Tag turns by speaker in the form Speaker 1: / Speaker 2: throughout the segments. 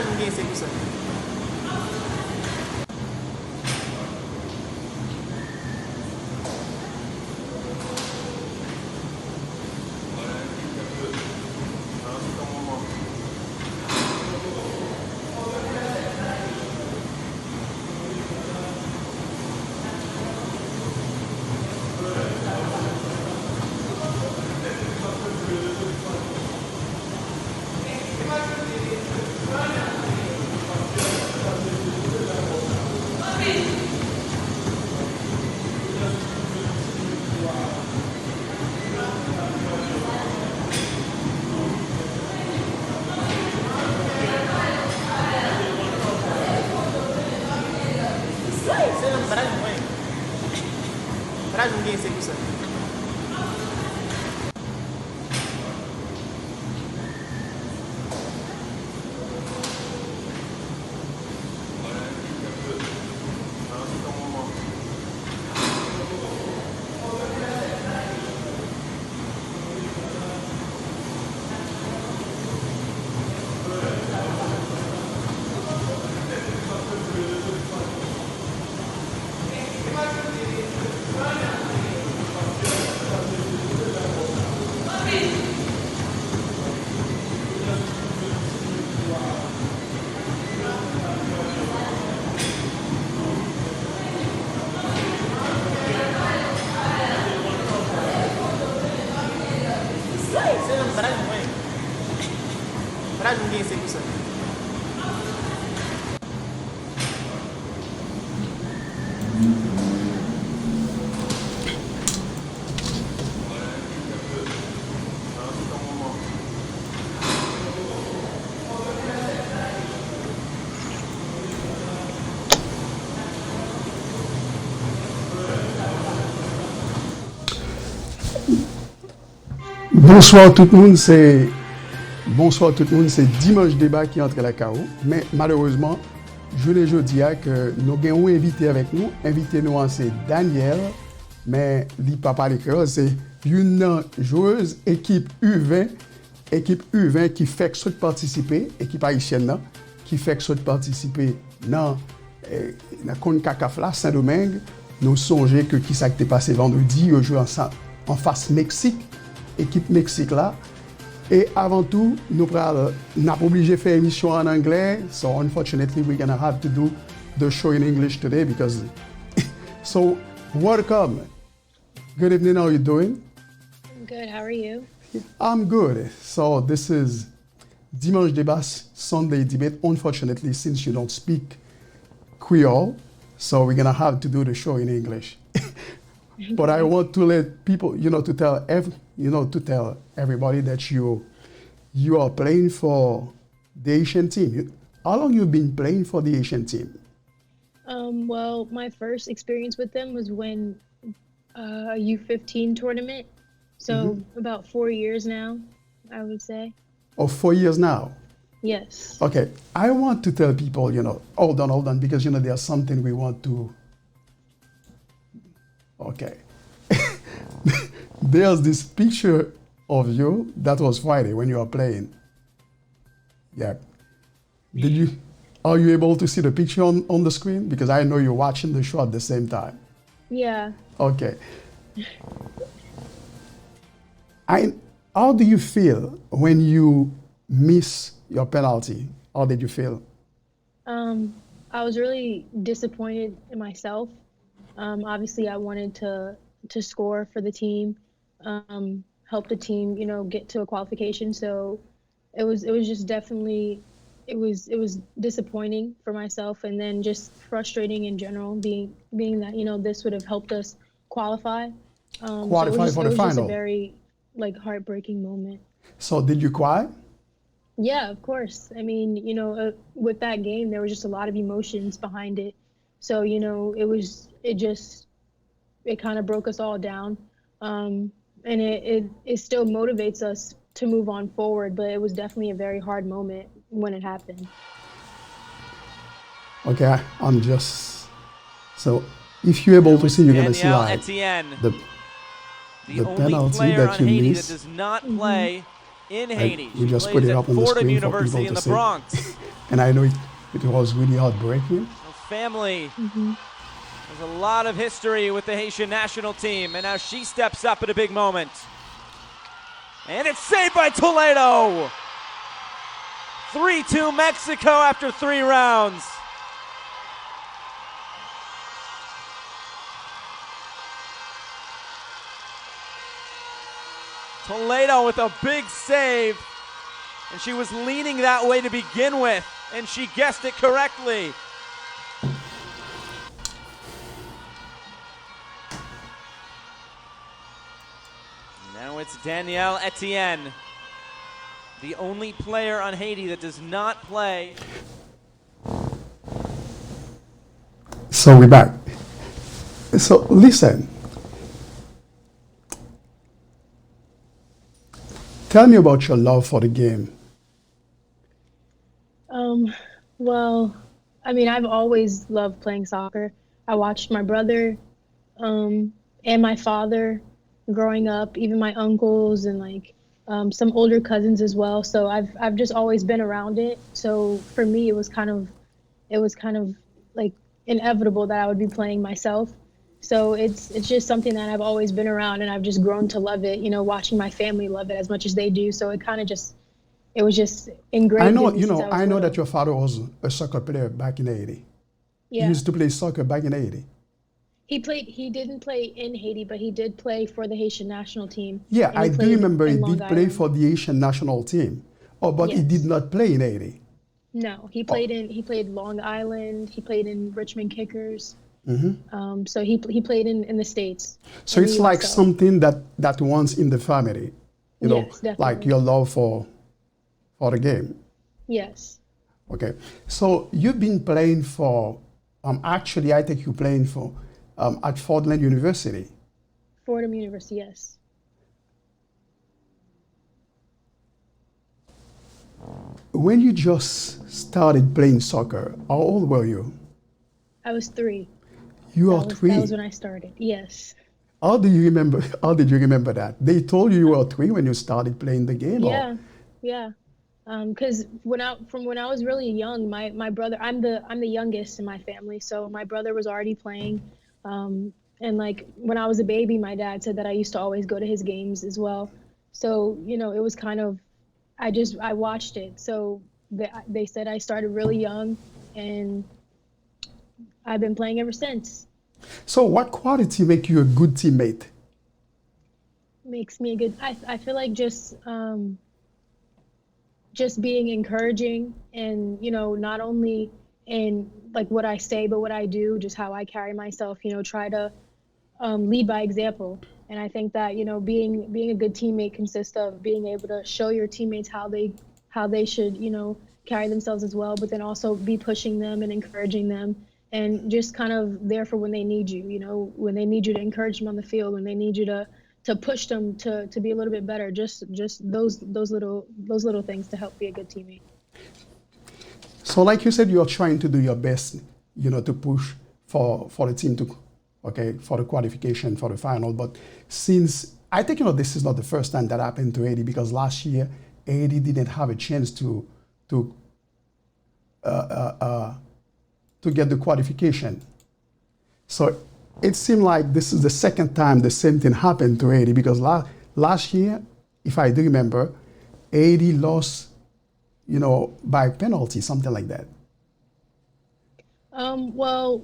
Speaker 1: ninguém sempre sabe. Traz ninguém sempre sabe. Traz ninguém sempre sabe.
Speaker 2: Bonsoir tout le monde, c'est Dimanche Débat qui entre la KO. Mais malheureusement, je l'ai jeudi que nous avons un invité avec nous. Invité nous, c'est Danielle, mais il ne parle pas l'écran, c'est une joueuse équipe U20 qui fait que participer, équipe haïtienne, qui fait que participer dans la CONCACAF là, Saint-Domingue. Nous songeons que qui s'est passé vendredi, ils jouent en face Mexique. Équipe Mexique là. Et avant tout, nous sommes obligés de faire émission en anglais. So unfortunately, we're going to have to do the show in English today because... So, welcome. Good evening, how are you doing?
Speaker 3: I'm good, how are you?
Speaker 2: I'm good. So this is Dimanche Débat Sunday debate. Unfortunately, since you don't speak Creole, so we're going to have to do the show in English. But I want to let people, to tell everybody that you are playing for the Asian team. How long you been playing for the Asian team?
Speaker 3: Well, my first experience with them was when a U15 tournament. So about 4 years now, I would say.
Speaker 2: Oh, 4 years now?
Speaker 3: Yes.
Speaker 2: Okay, I want to tell people, hold on, because, there's something we want to... Okay. There's this picture of you that was Friday when you were playing. Yeah. Are you able to see the picture on the screen? Because I know you're watching the show at the same time.
Speaker 3: Yeah.
Speaker 2: Okay. How do you feel when you miss your penalty? How did you feel?
Speaker 3: I was really disappointed in myself. Obviously, I wanted to score for the team, help the team, get to a qualification. So it was just definitely it was disappointing for myself, and then just frustrating in general, being that this would have helped us qualify.
Speaker 2: Qualify for the final. It was
Speaker 3: just a very heartbreaking moment.
Speaker 2: So did you cry?
Speaker 3: Yeah, of course. I mean, with that game, there was just a lot of emotions behind it. So, it kind of broke us all down. And it still motivates us to move on forward, but it was definitely a very hard moment when it happened.
Speaker 2: Okay, so if you're able to see, you're going to see
Speaker 4: Etienne,
Speaker 2: the
Speaker 4: the only
Speaker 2: penalty
Speaker 4: player
Speaker 2: that
Speaker 4: on
Speaker 2: you
Speaker 4: Haiti
Speaker 2: missed.
Speaker 4: that does not play in Haiti.
Speaker 2: We
Speaker 4: She
Speaker 2: just put
Speaker 4: plays
Speaker 2: it
Speaker 4: at
Speaker 2: up on the
Speaker 4: Fordham
Speaker 2: screen for
Speaker 4: University
Speaker 2: people
Speaker 4: in
Speaker 2: to
Speaker 4: the
Speaker 2: see.
Speaker 4: Bronx.
Speaker 2: And I know it was really heartbreaking.
Speaker 4: Her family has a lot of history with the Haitian national team, and now she steps up at a big moment. And it's saved by Toledo. 3-2 Mexico after 3 rounds. Toledo with a big save. And she was leaning that way to begin with, and she guessed it correctly. Now it's Danielle Etienne, the only player on Haiti that does not play.
Speaker 2: So we're back. So listen. Tell me about your love for the game.
Speaker 3: Well, I mean, I've always loved playing soccer. I watched my brother, and my father growing up, even my uncles and like some older cousins as well. So I've just always been around it. So for me, it was kind of like inevitable that I would be playing myself. So it's just something that I've always been around, and I've just grown to love it. You know, watching my family love it as much as they do. So it was just
Speaker 2: I
Speaker 3: engraved
Speaker 2: know,
Speaker 3: in me since I was
Speaker 2: I know
Speaker 3: little.
Speaker 2: that your father was a soccer player back in Haiti. He
Speaker 3: Yeah.
Speaker 2: used to play soccer back in Haiti.
Speaker 3: He didn't play in Haiti, but he did play for the Haitian national team,
Speaker 2: Yeah,
Speaker 3: and
Speaker 2: I
Speaker 3: he
Speaker 2: do
Speaker 3: played
Speaker 2: remember he
Speaker 3: in Long
Speaker 2: did play
Speaker 3: Island.
Speaker 2: for the Haitian national team. Oh, but he did
Speaker 3: Yes.
Speaker 2: not play in Haiti.
Speaker 3: No,
Speaker 2: Oh,
Speaker 3: he played Long Island, he played in Richmond Kickers. So he played in the States,
Speaker 2: so
Speaker 3: in the
Speaker 2: it's like
Speaker 3: USL.
Speaker 2: something that runs in the family,
Speaker 3: Yes,
Speaker 2: like
Speaker 3: definitely.
Speaker 2: your love for the game.
Speaker 3: Yes.
Speaker 2: Okay, so you've been playing for, actually, I think you're playing for at Fordland University.
Speaker 3: Fordham University, yes.
Speaker 2: When you just started playing soccer, how old were you?
Speaker 3: I was 3.
Speaker 2: You are
Speaker 3: That was
Speaker 2: three.
Speaker 3: when I started. Yes.
Speaker 2: How do you remember? How did you remember that? They told you were 3 when you started playing the game, or
Speaker 3: Yeah. Yeah. Because when I was really young, my brother, I'm the youngest in my family, so my brother was already playing. And like when I was a baby, my dad said that I used to always go to his games as well. So, it was kind of I watched it. So they said I started really young, and I've been playing ever since.
Speaker 2: so what quality make you a good teammate?
Speaker 3: Makes me a good. I feel like just being encouraging, and not only in like what I say but what I do, just how I carry myself, try to lead by example. And I think that being a good teammate consists of being able to show your teammates how they should carry themselves as well, but then also be pushing them and encouraging them, and just kind of there for when they need you, when they need you to encourage them on the field, when they need you to push them to be a little bit better, just those little things to help be a good teammate.
Speaker 2: So, like you said, you're trying to do your best, to push for the team to, okay, for the qualification for the final. But since I think this is not the first time that happened to Haiti, because last year Haiti didn't have a chance to to get the qualification. So it seemed like this is the second time the same thing happened to Haiti, because last year, if I do remember, Haiti lost, by penalty, something like that.
Speaker 3: Well,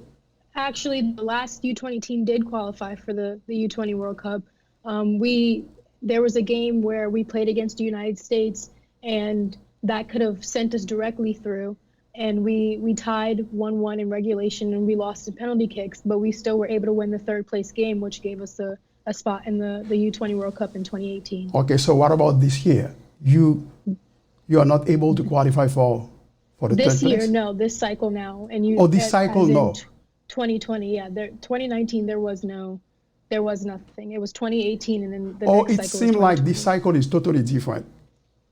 Speaker 3: actually, the last U20 team did qualify for the U20 World Cup. We There was a game where we played against the United States, and that could have sent us directly through. And we tied 1-1 in regulation, and we lost in penalty kicks, but we still were able to win the third place game, which gave us a spot in the U20 World Cup in 2018.
Speaker 2: Okay, so what about this year? You are not able to qualify for the third
Speaker 3: This year,
Speaker 2: place?
Speaker 3: no, this cycle now, and
Speaker 2: Oh, this cycle,
Speaker 3: as in
Speaker 2: no.
Speaker 3: 2020, yeah, 2019 there was nothing. It was 2018, and then the
Speaker 2: Oh,
Speaker 3: next
Speaker 2: it
Speaker 3: cycle was
Speaker 2: seemed like this
Speaker 3: 2020.
Speaker 2: cycle is totally different.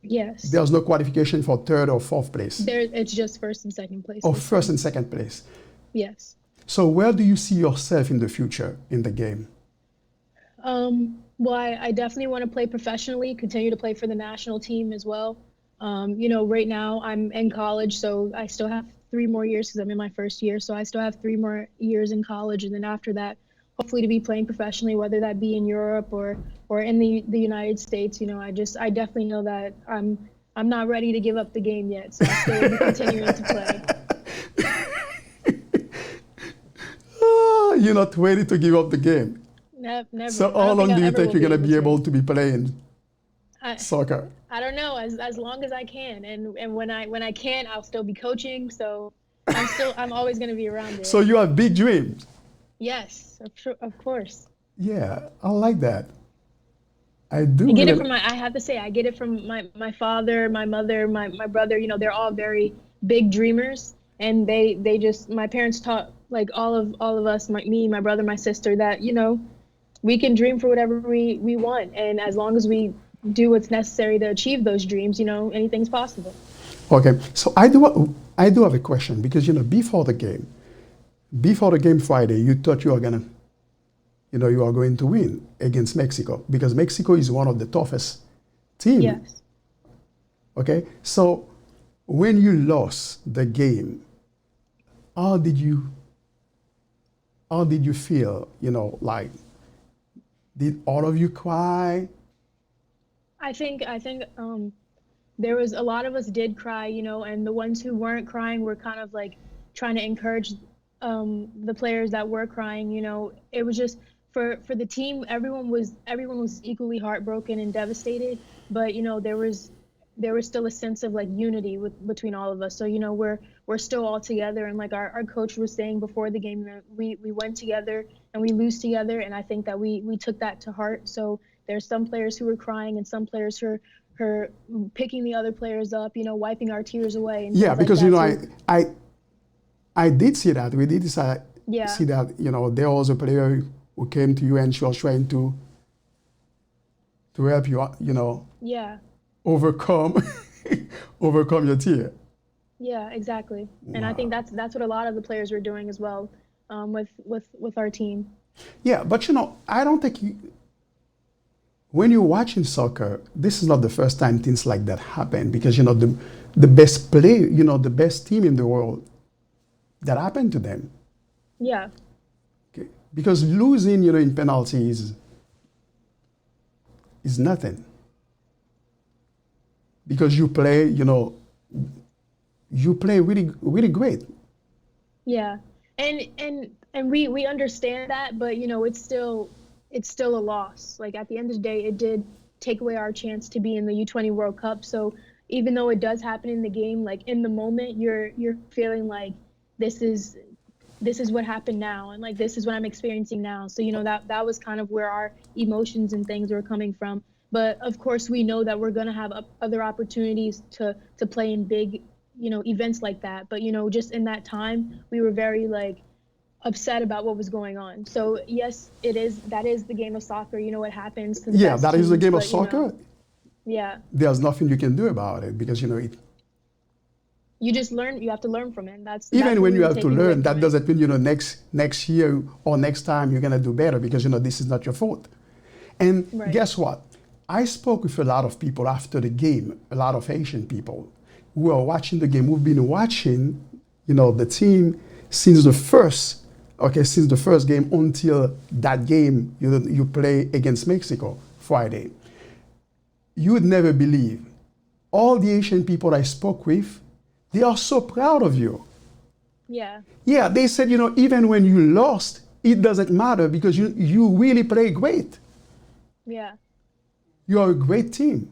Speaker 3: Yes,
Speaker 2: There's no qualification for third or fourth place,
Speaker 3: it's just first and second place
Speaker 2: or
Speaker 3: this year.
Speaker 2: first and second place.
Speaker 3: Yes.
Speaker 2: So where do you see yourself in the future in the game?
Speaker 3: Well, I definitely want to play professionally, continue to play for the national team as well. You know, right now I'm in college, so I still have 3 more years because I'm in my first year. So I still have 3 more years in college, and then after that, hopefully to be playing professionally, whether that be in Europe or in the United States. You know, I definitely know that I'm not ready to give up the game yet, so I still will be continuing to play.
Speaker 2: You're not ready to give up the game.
Speaker 3: Never.
Speaker 2: So
Speaker 3: I
Speaker 2: how
Speaker 3: don't think
Speaker 2: long
Speaker 3: I
Speaker 2: do you
Speaker 3: ever
Speaker 2: think
Speaker 3: will
Speaker 2: you're
Speaker 3: be
Speaker 2: going to
Speaker 3: able
Speaker 2: be
Speaker 3: to.
Speaker 2: able to be playing
Speaker 3: I
Speaker 2: soccer?
Speaker 3: I don't know, as long as I can, and when I can, I'll still be coaching. So I'm always going to be around
Speaker 2: So
Speaker 3: it.
Speaker 2: you have big dreams.
Speaker 3: Yes, of course.
Speaker 2: Yeah, I like that. I do
Speaker 3: I get it
Speaker 2: really.
Speaker 3: from I have to say, I get it from my father, my mother, my brother. You know, they're all very big dreamers, and they just my parents taught like all of us, me, my brother, my sister, that we can dream for whatever we want, and as long as we do what's necessary to achieve those dreams, anything's possible.
Speaker 2: Okay, so I do have a question because before the game Friday, you thought you are going to win against Mexico because Mexico is one of the toughest team.
Speaker 3: Yes.
Speaker 2: Okay, so when you lost the game, how did you how did you feel? Like did all of you cry?
Speaker 3: I think there was a lot of us did cry, and the ones who weren't crying were kind of like trying to encourage the players that were crying. It was just for the team, everyone was equally heartbroken and devastated, but there was still a sense of like unity between all of us. So we're still all together, and like our coach was saying before the game, that we went together and we lose together, and I think that we took that to heart. So there's some players who were crying and some players who are picking the other players up, wiping our tears away and
Speaker 2: Yeah,
Speaker 3: things like
Speaker 2: because
Speaker 3: that.
Speaker 2: I did see that. We did
Speaker 3: Yeah,
Speaker 2: see that. There was a player who came to you and she was trying to help you.
Speaker 3: yeah,
Speaker 2: Overcome overcome your tear.
Speaker 3: yeah, exactly. And I think
Speaker 2: Wow.
Speaker 3: that's what a lot of the players were doing as well, with our team.
Speaker 2: Yeah, but I don't think when you're watching soccer, this is not the first time things like that happen because the best play, the best team in the world, that happened to them.
Speaker 3: Yeah,
Speaker 2: Okay? Because losing, in penalties is nothing. Because you play really really great.
Speaker 3: yeah, and we understand that, but it's still a loss. Like at the end of the day, it did take away our chance to be in the U20 World Cup. So even though it does happen in the game, like in the moment, you're feeling like this is this is what happened now, and like this is what I'm experiencing now. So that was kind of where our emotions and things were coming from. But of course, we know that we're gonna have other opportunities to play in big events like that. But just in that time, we were very like upset about what was going on. So yes, that is the game of soccer. It happens to the
Speaker 2: Yeah,
Speaker 3: best
Speaker 2: that is the
Speaker 3: teams,
Speaker 2: game of
Speaker 3: but
Speaker 2: soccer.
Speaker 3: yeah,
Speaker 2: There's nothing you can do about it because
Speaker 3: you just learn. You have to learn from it. That's
Speaker 2: even
Speaker 3: what
Speaker 2: when
Speaker 3: we
Speaker 2: you
Speaker 3: were
Speaker 2: have to
Speaker 3: taking away
Speaker 2: learn,
Speaker 3: from
Speaker 2: that
Speaker 3: it.
Speaker 2: doesn't mean next year or next time you're gonna do better because this is not your fault. And
Speaker 3: Right.
Speaker 2: guess what? I spoke with a lot of people after the game, a lot of Asian people who are watching the game, who've been watching, the team since the first game until that game you play against Mexico Friday. You would never believe. All the Asian people I spoke with, they are so proud of you.
Speaker 3: Yeah.
Speaker 2: Yeah, they said, even when you lost, it doesn't matter because you really play great.
Speaker 3: Yeah.
Speaker 2: You are a great team.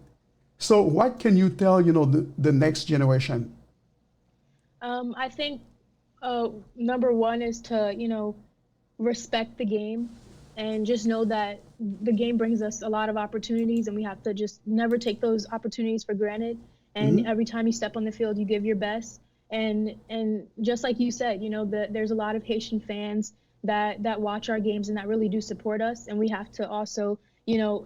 Speaker 2: So what can you tell, the next generation?
Speaker 3: I think number one is to respect the game, and just know that the game brings us a lot of opportunities, and we have to just never take those opportunities for granted. And every time you step on the field, you give your best. And just like you said, there's a lot of Haitian fans that watch our games and that really do support us, and we have to also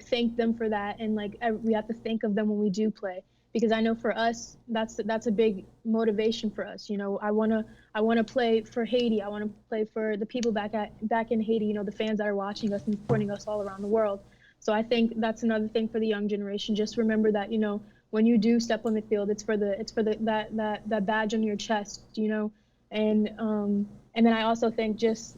Speaker 3: thank them for that. And like we have to think of them when we do play, because I know for us that's a big motivation for us. I want to play for Haiti. I want to play for the people back in Haiti. The fans that are watching us and supporting us all around the world. So I think that's another thing for the young generation. Just remember that, when you do step on the field, it's for that badge on your chest, and then I also think just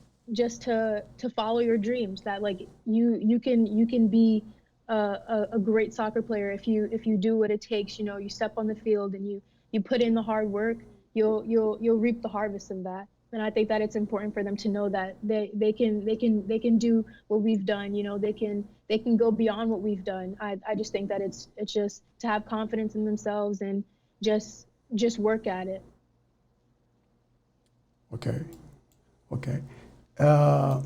Speaker 3: to follow your dreams, that like you can be a great soccer player if you do what it takes. You step on the field and you put in the hard work, you'll reap the harvest of that. And I think that it's important for them to know that they can do what we've done. They can go beyond what we've done. I just think that it's just to have confidence in themselves and just work at it.
Speaker 2: Okay. Okay. Uh,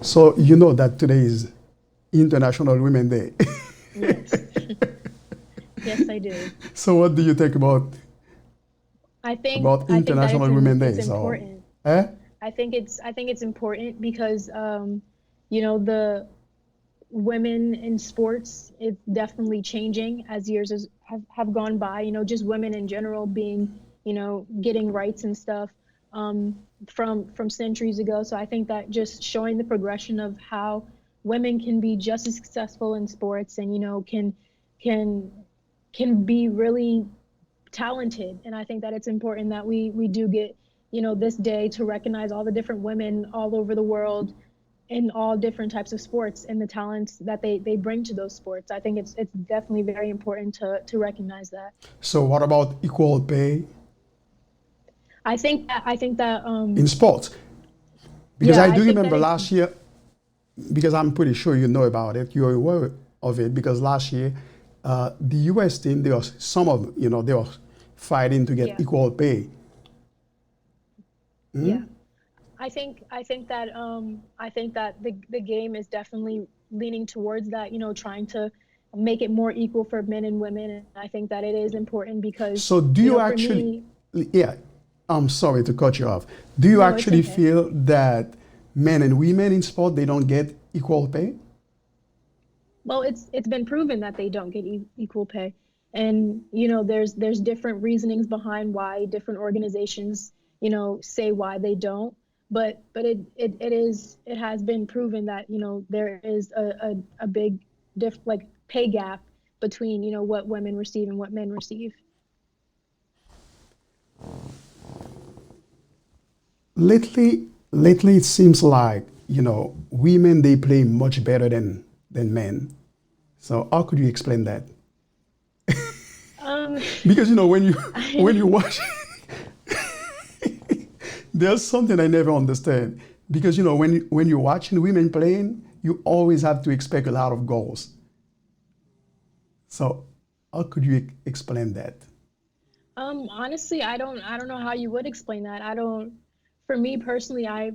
Speaker 2: so you know that today is International Women's Day.
Speaker 3: Yes. Yes, I do.
Speaker 2: So what do you think about
Speaker 3: I think
Speaker 2: International
Speaker 3: that
Speaker 2: Women's Day?
Speaker 3: it's
Speaker 2: So,
Speaker 3: important.
Speaker 2: eh?
Speaker 3: I think it's important because the women in sports, it's definitely changing as years have gone by. Just women in general being, getting rights and stuff from centuries ago. So I think that just showing the progression of how women can be just as successful in sports and can be really talented. And I think that it's important that we do get this day to recognize all the different women all over the world in all different types of sports and the talents that they bring to those sports. I think it's definitely very important to recognize that.
Speaker 2: So what about equal pay
Speaker 3: I think that
Speaker 2: in sports? Because
Speaker 3: yeah,
Speaker 2: I
Speaker 3: I
Speaker 2: do
Speaker 3: think
Speaker 2: remember
Speaker 3: that
Speaker 2: last year, because I'm pretty sure you know about it, you're aware of it, because last year, the U.S. team, there was some of them, they were fighting to get
Speaker 3: yeah.
Speaker 2: equal pay.
Speaker 3: Yeah, I think that the game is definitely leaning towards that. Trying to make it more equal for men and women. And I think that it is important because
Speaker 2: So do you
Speaker 3: for
Speaker 2: actually,
Speaker 3: me,
Speaker 2: yeah, I'm sorry to cut you off. Do you
Speaker 3: no, it's
Speaker 2: actually
Speaker 3: okay.
Speaker 2: feel that men and women in sport, they don't get equal pay?
Speaker 3: Well, it's been proven that they don't get equal pay, and there's different reasonings behind why different organizations say why they don't. But it has been proven that there is a big like pay gap between what women receive and what men receive.
Speaker 2: Lately, it seems like, women, they play much better than men. So how could you explain that?
Speaker 3: Um,
Speaker 2: Because, when you when you
Speaker 3: I,
Speaker 2: watch, there's something I never understand. Because, when you're watching women playing, you always have to expect a lot of goals. So how could you explain that?
Speaker 3: honestly, I don't know how you would explain that. I don't. For me personally, I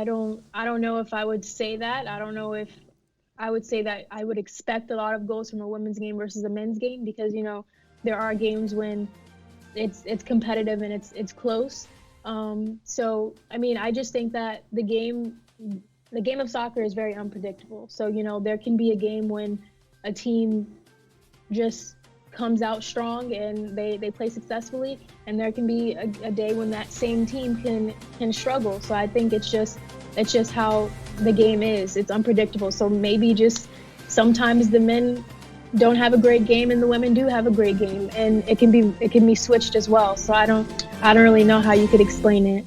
Speaker 3: don't know if I would say that. I don't know if I would say that I would expect a lot of goals from a women's game versus a men's game because there are games when it's competitive and it's close. So I mean, I just think that the game of soccer is very unpredictable. So there can be a game when a team just comes out strong and they play successfully, and there can be a day when that same team can struggle. So I think it's just how the game is. It's unpredictable. So maybe just sometimes the men don't have a great game and the women do have a great game, and it can be switched as well. So I don't really know how you could explain it.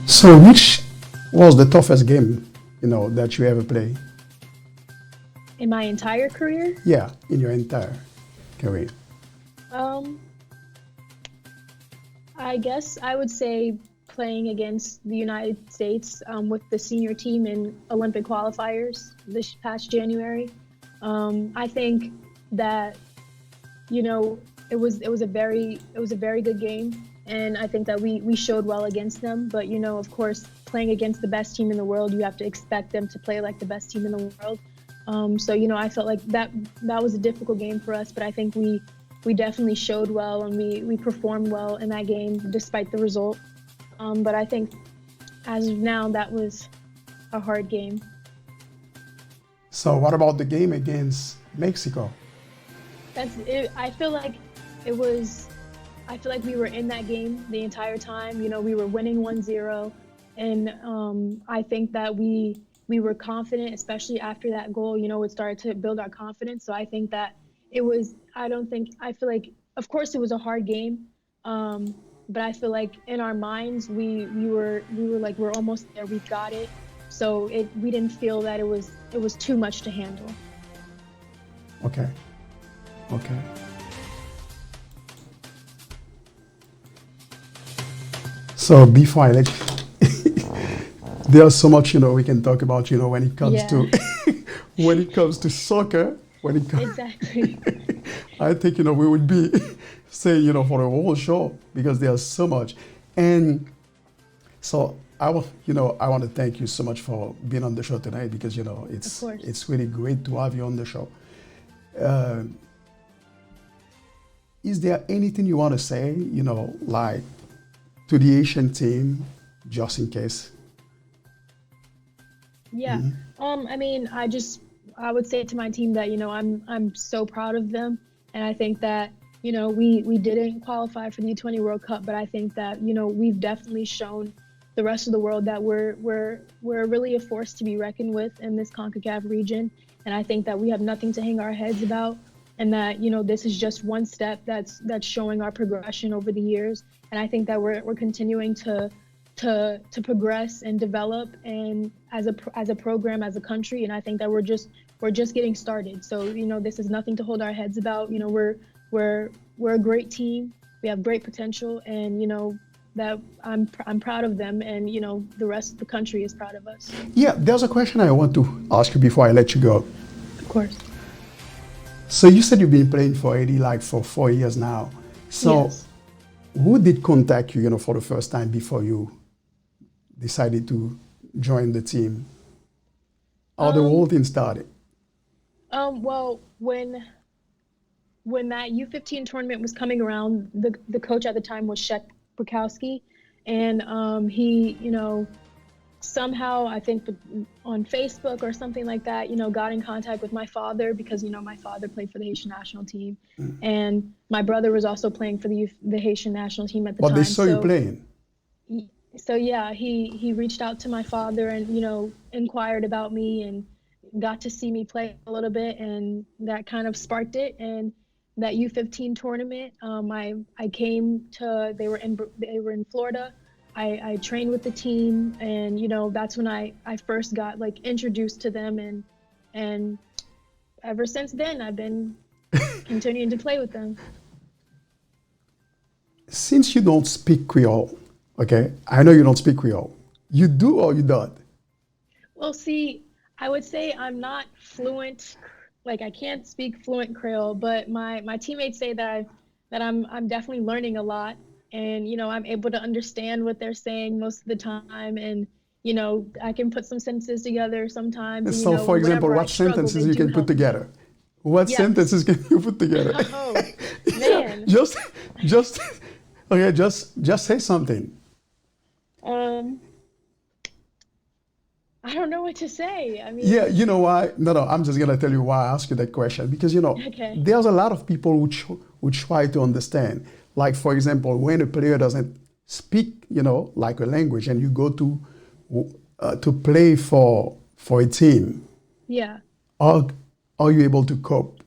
Speaker 2: So which was the toughest game, that you ever played?
Speaker 3: In my entire career,
Speaker 2: Yeah, in your entire career.
Speaker 3: um, I guess I would say playing against the United States with the senior team in Olympic qualifiers this past January. I think that it was a very good game, and I think that we showed well against them. But of course, playing against the best team in the world, you have to expect them to play like the best team in the world. So I felt like that was a difficult game for us, but I think we definitely showed well and we performed well in that game despite the result. But I think as of now, that was a hard game.
Speaker 2: So what about the game against Mexico?
Speaker 3: That's it. It was. I feel like we were in that game the entire time. We were winning 1-0, and I think that we were confident, especially after that goal. You know, it started to build our confidence. So I think that it was. I feel like, of course, it was a hard game, but I feel like in our minds we were like, we're almost there. We've got it. So we didn't feel that it was too much to handle.
Speaker 2: Okay. Okay. So before I let you, there's so much, we can talk about, when it comes to when it comes to soccer,
Speaker 3: Exactly.
Speaker 2: I think, we would be saying, for a whole show because there's so much. And so I want to thank you so much for being on the show tonight because, it's really great to have you on the show. Is there anything you want to say, like to the Asian team, just in case?
Speaker 3: Yeah. I mean, I would say to my team that, I'm so proud of them. And I think that, we didn't qualify for the U20 World Cup, but I think that, we've definitely shown the rest of the world that we're really a force to be reckoned with in this CONCACAF region. And I think that we have nothing to hang our heads about. And that, this is just one step that's showing our progression over the years. And I think that we're continuing to progress and develop and as a program, as a country. And I think that we're just getting started. So, this is nothing to hold our heads about. We're a great team. We have great potential, and that I'm proud of them, and the rest of the country is proud of us.
Speaker 2: Yeah, there's a question I want to ask you before I let you go.
Speaker 3: Of course.
Speaker 2: So you said you've been playing for Eddie like for 4 years now. So
Speaker 3: Yes.
Speaker 2: who did contact you, for the first time before you decided to join the team? How the whole thing started?
Speaker 3: Well, when that U15 tournament was coming around, the coach at the time was Shek Bukowski, and he, somehow, I think on Facebook or something like that, got in contact with my father because, my father played for the Haitian national team, and my brother was also playing for the Haitian national team at the time.
Speaker 2: But they saw you playing.
Speaker 3: So yeah, he reached out to my father and, inquired about me and got to see me play a little bit, and that kind of sparked it. And that U15 tournament, I came to, they were in Florida. I trained with the team, and that's when I first got like introduced to them, and ever since then I've been continuing to play with them.
Speaker 2: Since you don't speak Creole, okay, I know you don't speak Creole. You do or you don't?
Speaker 3: Well, see, I would say I'm not fluent, like I can't speak fluent Creole, but my teammates say that I'm definitely learning a lot, and I'm able to understand what they're saying most of the time, and I can put some sentences together sometimes. And,
Speaker 2: So, for example,
Speaker 3: whenever I
Speaker 2: what
Speaker 3: struggle,
Speaker 2: sentences
Speaker 3: they
Speaker 2: you
Speaker 3: do
Speaker 2: can put
Speaker 3: help me.
Speaker 2: together? What
Speaker 3: Yes.
Speaker 2: sentences can you put together?
Speaker 3: Oh, man.
Speaker 2: just, okay, just say something.
Speaker 3: I don't know what to say. I mean,
Speaker 2: Yeah, you know why? No, I'm just gonna tell you why I ask you that question because
Speaker 3: Okay.
Speaker 2: there's a lot of people who try to understand. Like for example, when a player doesn't speak, like a language, and you go to play for a team,
Speaker 3: yeah.
Speaker 2: how are you able to cope?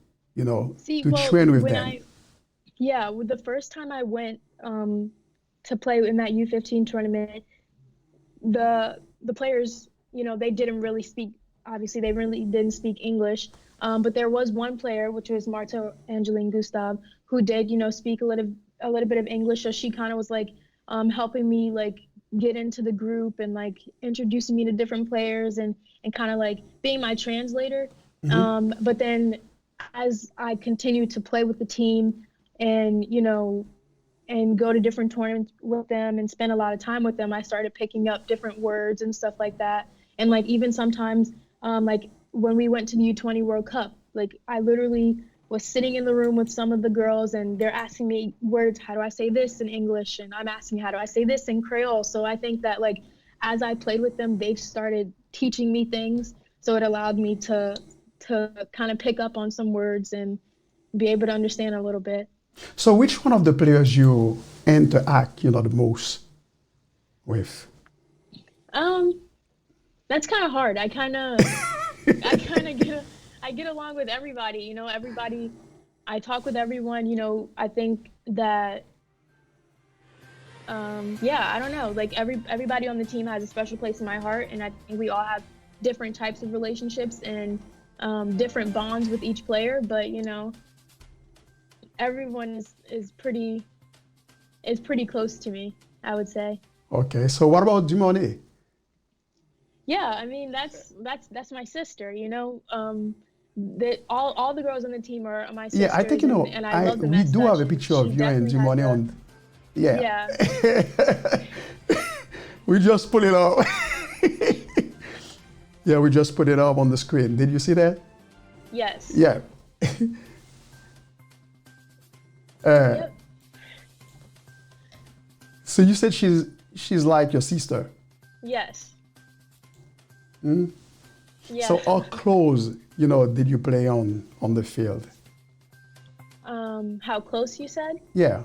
Speaker 3: See,
Speaker 2: To
Speaker 3: well,
Speaker 2: train with
Speaker 3: when
Speaker 2: them.
Speaker 3: with the first time I went to play in that U15 tournament, the players, they didn't really speak. Obviously, they really didn't speak English. But there was one player, which was Marta Angeline Gustav, who did, speak a little bit of English. So she kind of was like helping me like get into the group and like introducing me to different players and kind of like being my translator. But then as I continued to play with the team and, and go to different tournaments with them and spend a lot of time with them, I started picking up different words and stuff like that. And like even sometimes, like when we went to the U20 World Cup, like I literally was sitting in the room with some of the girls and they're asking me words, how do I say this in English? And I'm asking, how do I say this in Creole? So I think that like as I played with them, they've started teaching me things. So it allowed me to kind of pick up on some words and be able to understand a little bit.
Speaker 2: So which one of the players you interact, the most with?
Speaker 3: That's kind of hard. I kind of I get along with everybody. You know, everybody. I talk with everyone. You know, I think that yeah, I don't know. Like everybody on the team has a special place in my heart, and I think we all have different types of relationships and different bonds with each player. But you know, everyone is pretty close to me, I would say.
Speaker 2: Okay, so what about Dumone?
Speaker 3: Yeah, I mean that's my sister. You know, that all the girls on the team are my
Speaker 2: Yeah, I think
Speaker 3: sisters, and I love them
Speaker 2: we
Speaker 3: as
Speaker 2: do have
Speaker 3: such.
Speaker 2: a
Speaker 3: And
Speaker 2: picture
Speaker 3: she
Speaker 2: of you and
Speaker 3: definitely has
Speaker 2: Dumone
Speaker 3: a
Speaker 2: on. Yeah.
Speaker 3: yeah.
Speaker 2: We just put it up. Yeah, we just put it up on the screen. Did you see that?
Speaker 3: Yes.
Speaker 2: Yeah.
Speaker 3: Yep.
Speaker 2: So you said she's like your sister.
Speaker 3: Yes.
Speaker 2: Mm?
Speaker 3: Yeah.
Speaker 2: So how close, did you play on the field?
Speaker 3: How close you said?
Speaker 2: Yeah.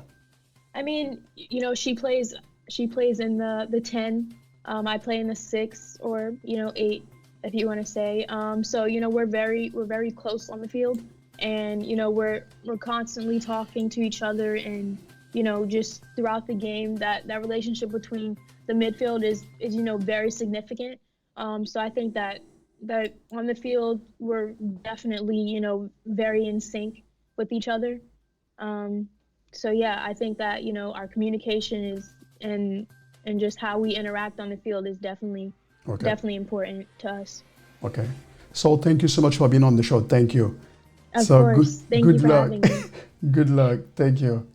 Speaker 3: I mean, you know, she plays in the 10. I play in the 6 or 8, if you want to say. So you know, we're very close on the field, and you know, we're constantly talking to each other, and you know, just throughout the game, that relationship between the midfield is very significant. So I think that on the field we're definitely very in sync with each other. Um, so yeah, I think that our communication is and just how we interact on the field is definitely
Speaker 2: Okay.
Speaker 3: definitely important to us.
Speaker 2: Okay. So thank you so much for being on the show. Thank you.
Speaker 3: Of
Speaker 2: So
Speaker 3: course. Thank you
Speaker 2: good
Speaker 3: for
Speaker 2: luck.
Speaker 3: having me.
Speaker 2: Good luck. Thank you.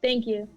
Speaker 3: Thank you.